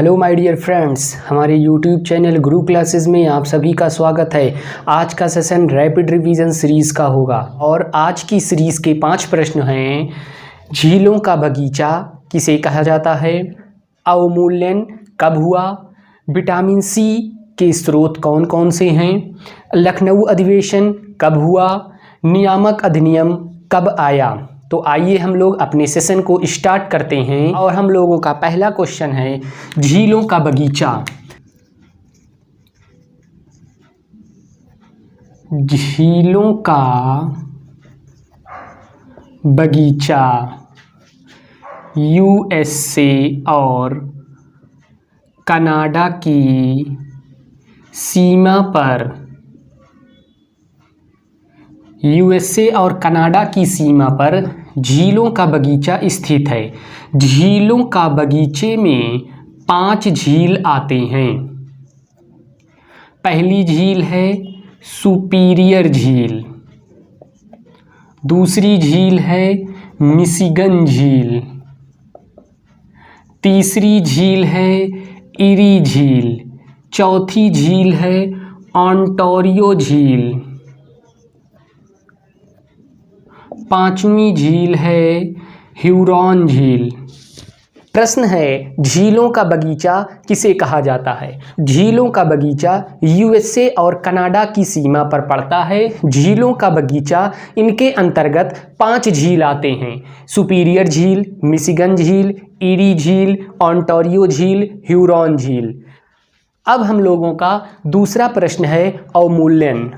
Hello my dear friends, हमारे YouTube channel गुरु classes में आप सभी का स्वागत है। आज का सेशन रैपिड रिवीजन सीरीज़ का होगा और आज की सीरीज़ के 5 प्रश्न हैं। झीलों का बगीचा किसे कहा जाता है? अवमूल्यन कब हुआ? विटामिन सी के स्रोत कौन कौन से हैं? लखनऊ अधिवेशन कब हुआ? नियामक अधिनियम कब आया? तो आइए हम लोग अपने सेशन को स्टार्ट करते हैं और हम लोगों का पहला क्वेश्चन है झीलों का बगीचा। झीलों का बगीचा यूएसए और कनाडा की सीमा पर यूएसए और कनाडा की सीमा पर झीलों का बगीचा स्थित है। झीलों का बगीचे में 5 झील आते हैं। पहली झील है सुपीरियर झील, दूसरी झील है मिशिगन झील, तीसरी झील है इरी झील, चौथी झील है ओंटारियो झील, पांचवी झील है ह्यूरॉन झील। प्रश्न है झीलों का बगीचा किसे कहा जाता है? झीलों का बगीचा यूएसए और कनाडा की सीमा पर पड़ता है। झीलों का बगीचा, इनके अंतर्गत 5 झील आते हैं। सुपीरियर झील, मिशिगन झील, इरी झील, ओंटारियो झील, ह्यूरॉन झील। अब हम लोगों का दूसरा प्रश्न है अवमूल्यन।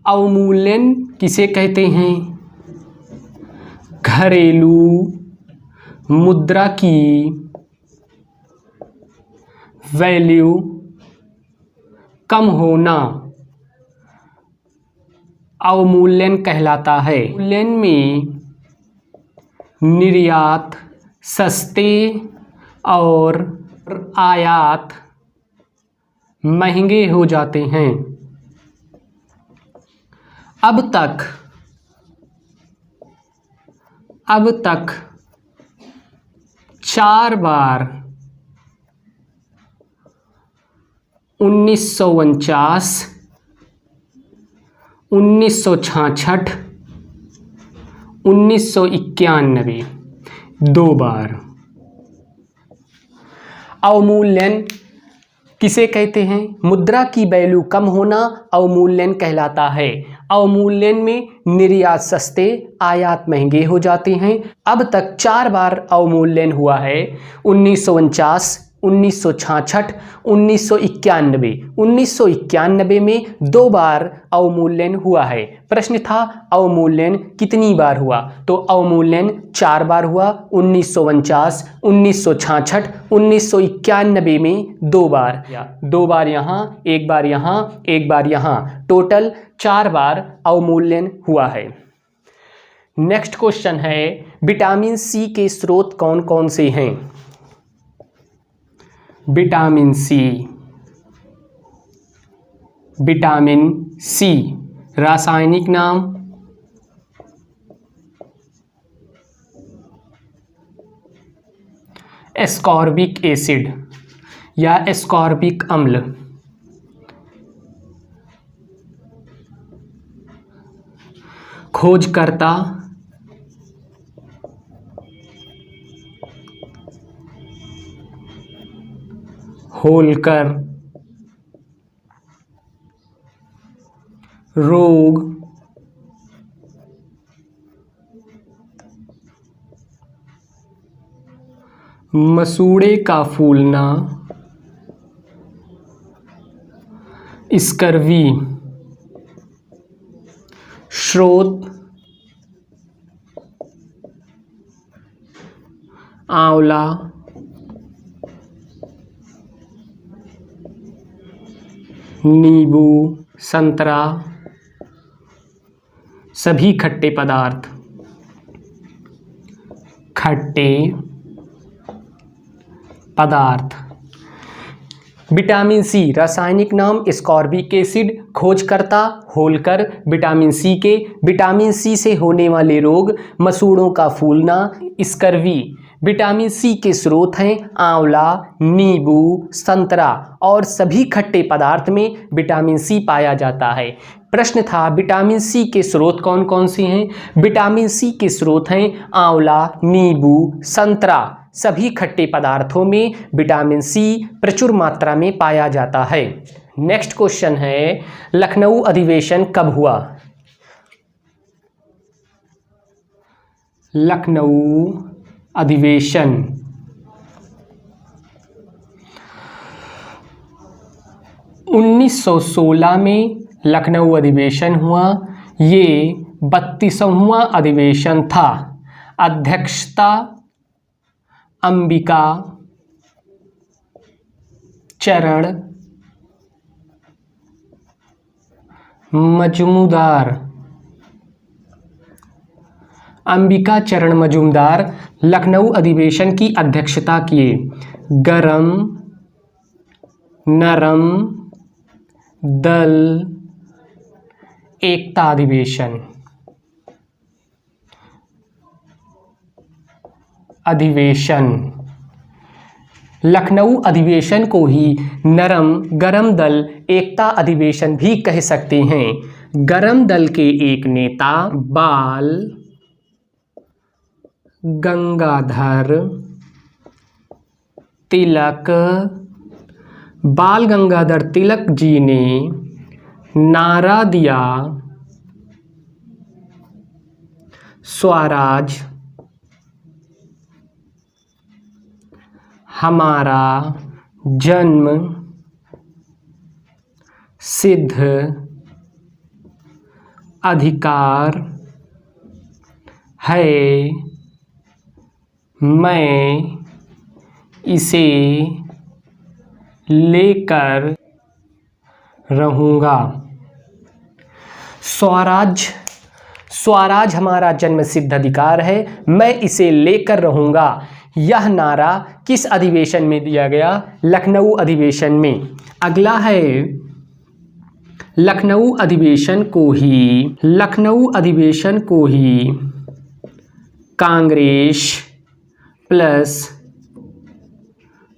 अवमूल्यन किसे कहते हैं? घरेलू मुद्रा की वैल्यू कम होना अवमूल्यन कहलाता है। अवमूल्यन में निर्यात सस्ते और आयात महंगे हो जाते हैं। अब तक 4 बार 1949, 1966, 1991, 2 बार। अवमूल्यन किसे कहते हैं? मुद्रा की वैल्यू कम होना अवमूल्यन कहलाता है। अवमूल्यन में निर्यात सस्ते, आयात महंगे हो जाते हैं। अब तक 4 बार अवमूल्यन हुआ है। 1949, 1966, 1991। 1991 में 2 बार अवमूल्यन हुआ है। प्रश्न था अवमूल्यन कितनी बार हुआ? तो अवमूल्यन 4 बार हुआ। 1949, 1966, 1991 में 2 बार। 2 बार यहाँ, 1 बार यहाँ, 1 बार यहाँ, टोटल 4 बार अवमूल्यन हुआ है। नेक्स्ट क्वेश्चन है विटामिन सी के स्रोत कौन कौन से हैं? विटामिन सी, विटामिन सी रासायनिक नाम एस्कॉर्बिक एसिड या एस्कॉर्बिक अम्ल। खोजकर्ता होलकर। रोग मसूड़े का फूलना, स्कर्वी। स्रोत आंवला, नींबू, संतरा, सभी खट्टे पदार्थ। खट्टे पदार्थ विटामिन सी रासायनिक नाम स्कॉर्बिक एसिड, खोजकर्ता होलकर। विटामिन सी से होने वाले रोग, मसूड़ों का फूलना, स्कर्वी। विटामिन सी के स्रोत हैं आंवला, नींबू, संतरा और सभी खट्टे पदार्थ में विटामिन सी पाया जाता है। प्रश्न था विटामिन सी के स्रोत कौन कौन से हैं। विटामिन सी के स्रोत हैं आंवला, नींबू, संतरा, सभी खट्टे पदार्थों में विटामिन सी प्रचुर मात्रा में पाया जाता है। नेक्स्ट क्वेश्चन है लखनऊ अधिवेशन कब हुआ। लखनऊ अधिवेशन 1916 में लखनऊ अधिवेशन हुआ। ये 32वां अधिवेशन था। अध्यक्षता अंबिका चरण मजूमदार। अंबिका चरण मजूमदार लखनऊ अधिवेशन की अध्यक्षता किए। गरम नरम दल एकता अधिवेशन। लखनऊ अधिवेशन को ही नरम गरम दल एकता अधिवेशन भी कह सकते हैं। गरम दल के एक नेता बाल गंगाधर तिलक। बाल गंगाधर तिलक जी ने नारा दिया स्वराज हमारा जन्म सिद्ध अधिकार है, मैं इसे लेकर रहूँगा। स्वराज हमारा जन्म सिद्ध अधिकार है, मैं इसे लेकर रहूँगा। यह नारा किस अधिवेशन में दिया गया? लखनऊ अधिवेशन में। अगला है लखनऊ अधिवेशन को ही कांग्रेस प्लस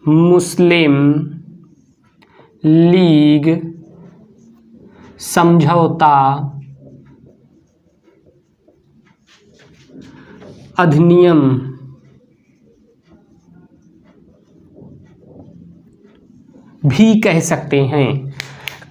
मुस्लिम लीग समझौता अधिनियम भी कह सकते हैं।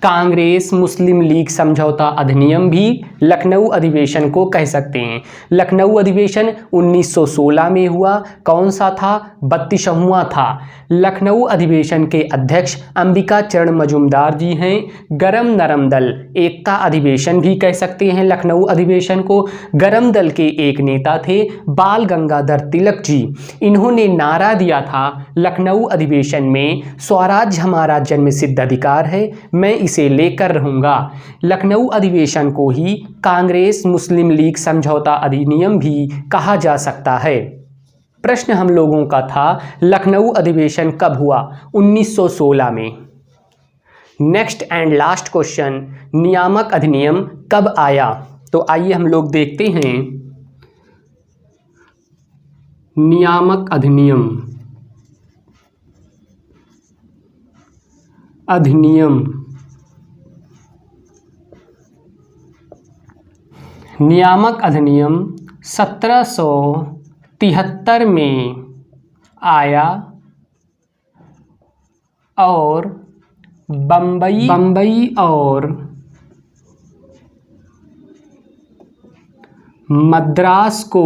कांग्रेस मुस्लिम लीग समझौता अधिनियम भी लखनऊ अधिवेशन को कह सकते हैं। लखनऊ अधिवेशन 1916 में हुआ। कौन सा था? 32वां था। लखनऊ अधिवेशन के अध्यक्ष अंबिका चरण मजूमदार जी हैं। गरम नरम दल एकता अधिवेशन भी कह सकते हैं लखनऊ अधिवेशन को। गरम दल के एक नेता थे बाल गंगाधर तिलक जी। इन्होंने नारा दिया था लखनऊ अधिवेशन में स्वराज हमारा जन्म सिद्ध अधिकार है, मैं इसे लेकर रहूँगा। लखनऊ अधिवेशन को ही कांग्रेस मुस्लिम लीग समझौता अधिनियम भी कहा जा सकता है। प्रश्न हम लोगों का था लखनऊ अधिवेशन कब हुआ? 1916 में। नेक्स्ट एंड लास्ट क्वेश्चन, नियामक अधिनियम कब आया? तो आइए हम लोग देखते हैं। नियामक अधिनियम नियामक अधिनियम 1773 में आया और बम्बई और मद्रास को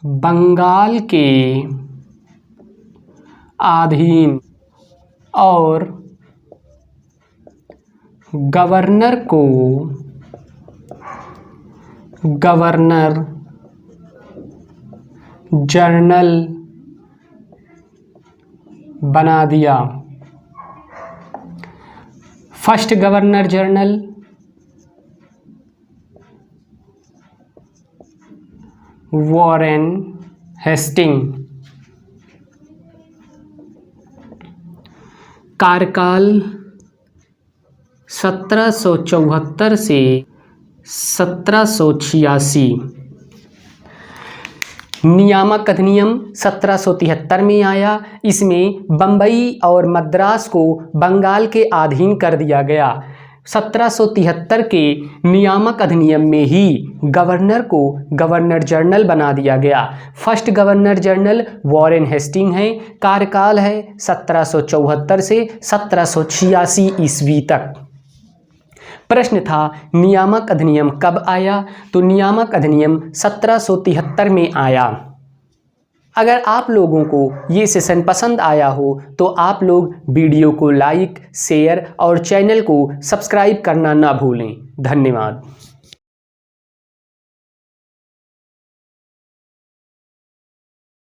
बंगाल के अधीन और गवर्नर को गवर्नर जनरल बना दिया। First governor general Warren Hasting कार्यकाल 1774 से 1786। नियामक अधिनियम 1773 में आया। इसमें बम्बई और मद्रास को बंगाल के अधीन कर दिया गया। 1773 के नियामक अधिनियम में ही गवर्नर को गवर्नर जनरल बना दिया गया। First governor general Warren Hasting है। कार्यकाल है 1774 से 1786 ईस्वी तक। प्रश्न था नियामक अधिनियम कब आया? तो नियामक अधिनियम 1773 में आया। अगर आप लोगों को ये सेशन पसंद आया हो तो आप लोग वीडियो को लाइक, शेयर और चैनल को सब्सक्राइब करना ना भूलें। धन्यवाद।